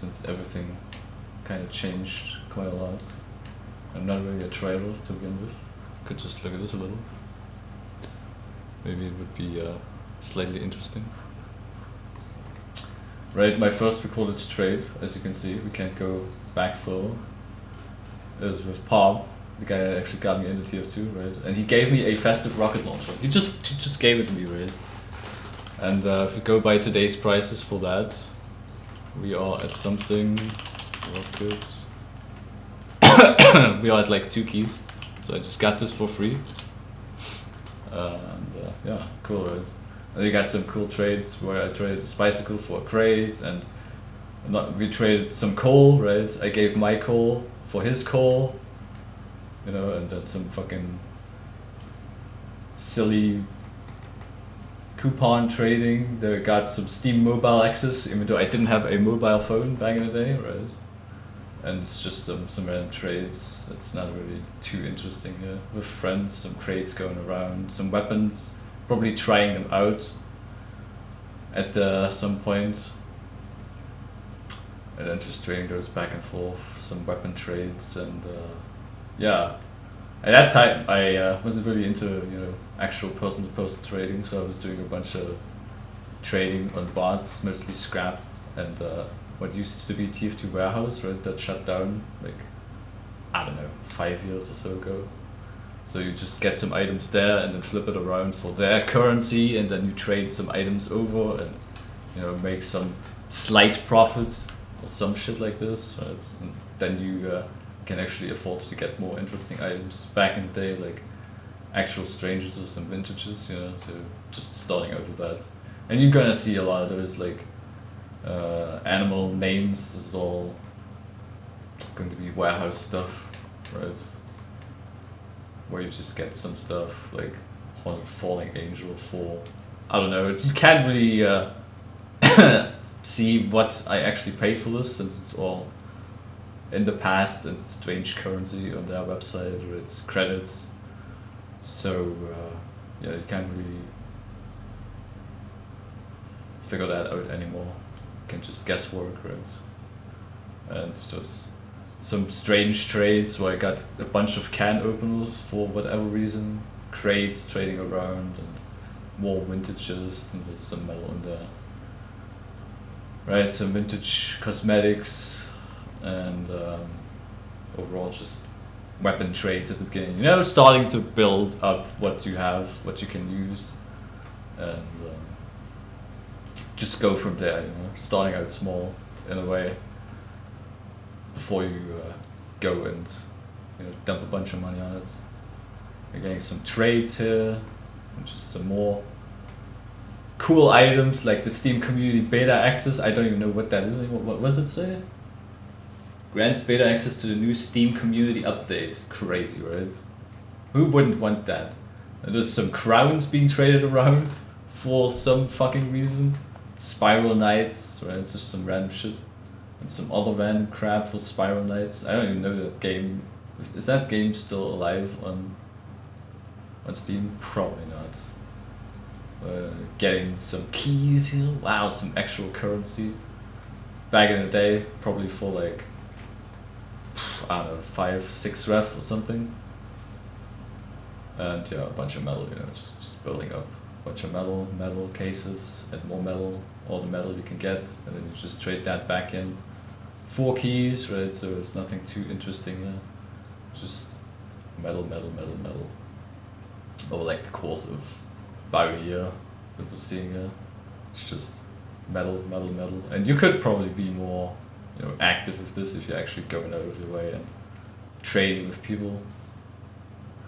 since everything kind of changed quite a lot. I'm not really a trader to begin with. Could just look at this a little. Maybe it would be slightly interesting. Right, my first recorded trade, as you can see, we can't go back further, is with Palm, the guy that actually got me into TF2, right? And he gave me a festive rocket launcher. He just gave it to me, right? And if we go by today's prices for that, we are at something rocket. We are at like 2 keys, so I just got this for free. And yeah, cool, right? And we got some cool trades where I traded a bicycle for a crate, and we traded some coal, right? I gave my coal for his coal, you know, and then some fucking silly coupon trading. They got some Steam mobile access, even though I didn't have a mobile phone back in the day, right? And it's just some random trades. It's not really too interesting. With friends, some crates going around, some weapons, probably trying them out at some point. And then just trading those back and forth, some weapon trades, and yeah. At that time, I wasn't really into actual person-to-person trading, so I was doing a bunch of trading on bots, mostly scrap, and what used to be TF2 warehouse, right? That shut down like, I don't know, 5 years or so ago. So you just get some items there and then flip it around for their currency, and then you trade some items over and make some slight profit or some shit like this, right? And then you can actually afford to get more interesting items. Back in the day, like actual strangers or some vintages, so just starting out with that. And you're gonna see a lot of those like animal names. This is all going to be warehouse stuff, right? Where you just get some stuff like Haunted Falling Angel for, I don't know, you can't really see what I actually paid for this, since it's all in the past and strange currency on their website, or it's credits. So yeah, you can't really figure that out anymore. You can just guesswork, right? And it's just some strange trades where I got a bunch of can openers for whatever reason, crates trading around, and more vintages, and there's some metal in there. Right, some vintage cosmetics, and overall just weapon trades at the beginning. Starting to build up what you have, what you can use, and just go from there, starting out small in a way, before you go and dump a bunch of money on it. You're getting some trades here, and just some more cool items like the Steam Community Beta Access. I don't even know what that is anymore. What does it say? Grants beta access to the new Steam Community Update. Crazy, right? Who wouldn't want that? And there's some crowns being traded around for some fucking reason. Spiral Knights, right? It's just some random shit. And some other random crap for Spiral Knights. I don't even know that game. Is that game still alive on Steam? Probably not. Getting some keys here. Wow, some actual currency. Back in the day, probably for like, I don't know, 5-6 ref or something. And yeah, a bunch of metal, just building up. A bunch of metal cases, and more metal, all the metal you can get, and then you just trade that back in. 4 keys, right? So it's nothing too interesting here. Just metal. Over like the course of about a year that we're seeing here. It's just metal. And you could probably be more active with this if you're actually going out of your way and trading with people.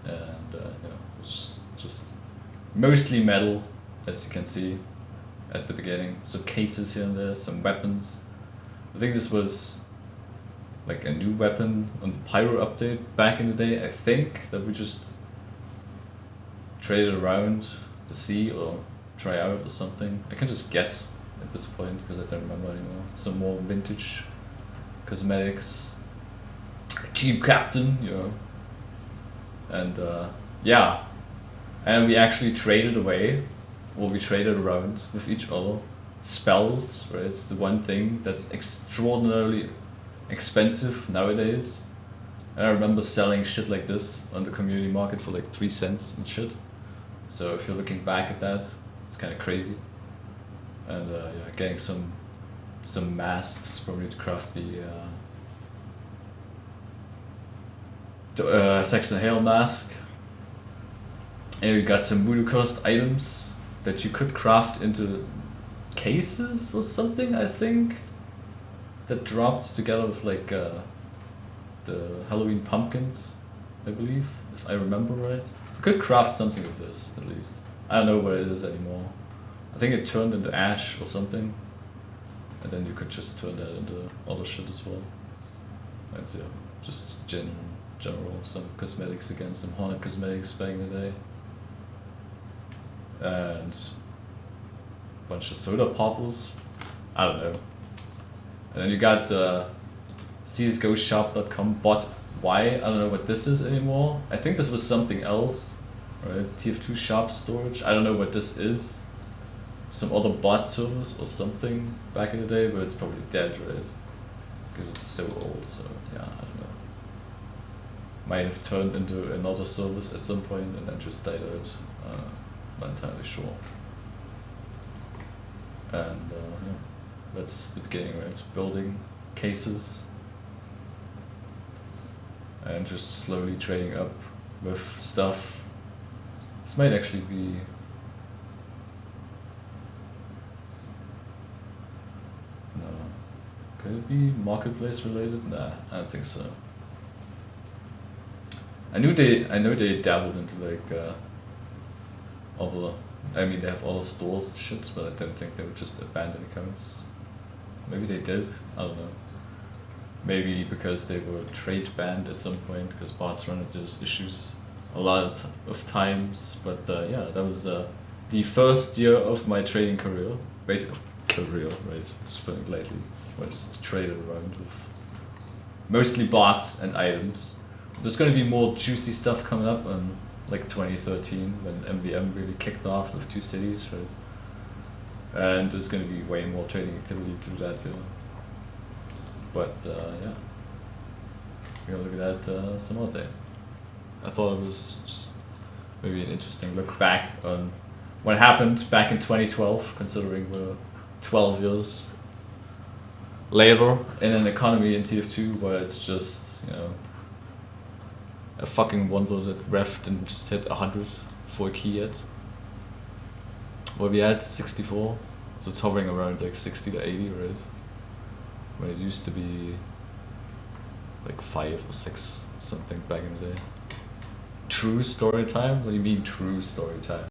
And it's just mostly metal, as you can see at the beginning. Some cases here and there, some weapons. I think this was like a new weapon on the Pyro update back in the day, I think, that we just traded around to see or try out or something. I can just guess at this point because I don't remember anymore. Some more vintage cosmetics. Team Captain, and and we actually traded away, or we traded around with each other spells, right? The one thing that's extraordinarily expensive nowadays. And I remember selling shit like this on the community market for like 3 cents and shit. So if you're looking back at that, it's kind of crazy. And yeah, getting some masks probably to craft the Saxon Hail mask. And we got some voodoo cursed items that you could craft into cases or something, I think, that dropped together with like the Halloween pumpkins, I believe, if I remember right. You could craft something with this, at least. I don't know what it is anymore. I think it turned into ash or something, and then you could just turn that into other shit as well. And yeah, just general some cosmetics again, some haunted cosmetics back in the day. And a bunch of soda poppers. I don't know. And then you got csgoshop.com bot Y. I don't know what this is anymore. I think this was something else, right? TF2 shop storage. I don't know what this is. Some other bot service or something back in the day, but it's probably dead, right? Because it's so old, so yeah, I don't know. Might have turned into another service at some point and then just died out. Not entirely sure. And yeah, that's the beginning, right? Building cases and just slowly trading up with stuff. This might actually be could it be marketplace related? Nah, I don't think so. I know they dabbled into like other. I mean, they have other stores and shit, but I don't think they would just abandon accounts. Maybe they did. I don't know. Maybe because they were trade banned at some point because bots run into those issues a lot of times. But yeah, that was the first year of my trading career. Basically, career, right? Just putting it lightly. I just traded around with mostly bots and items. There's going to be more juicy stuff coming up in like 2013 when MVM really kicked off with 2 cities, right? And there's going to be way more trading activity through that too. But yeah, we're going to look at that some other day. I thought it was just maybe an interesting look back on what happened back in 2012, considering we're 12 years later in an economy in TF2 where it's just, you know, a fucking wonder that Ref didn't just hit 100 for a key yet. What we had? 64? So it's hovering around like 60 to 80, right? When it used to be like 5 or 6 something back in the day. True story time? What do you mean true story time?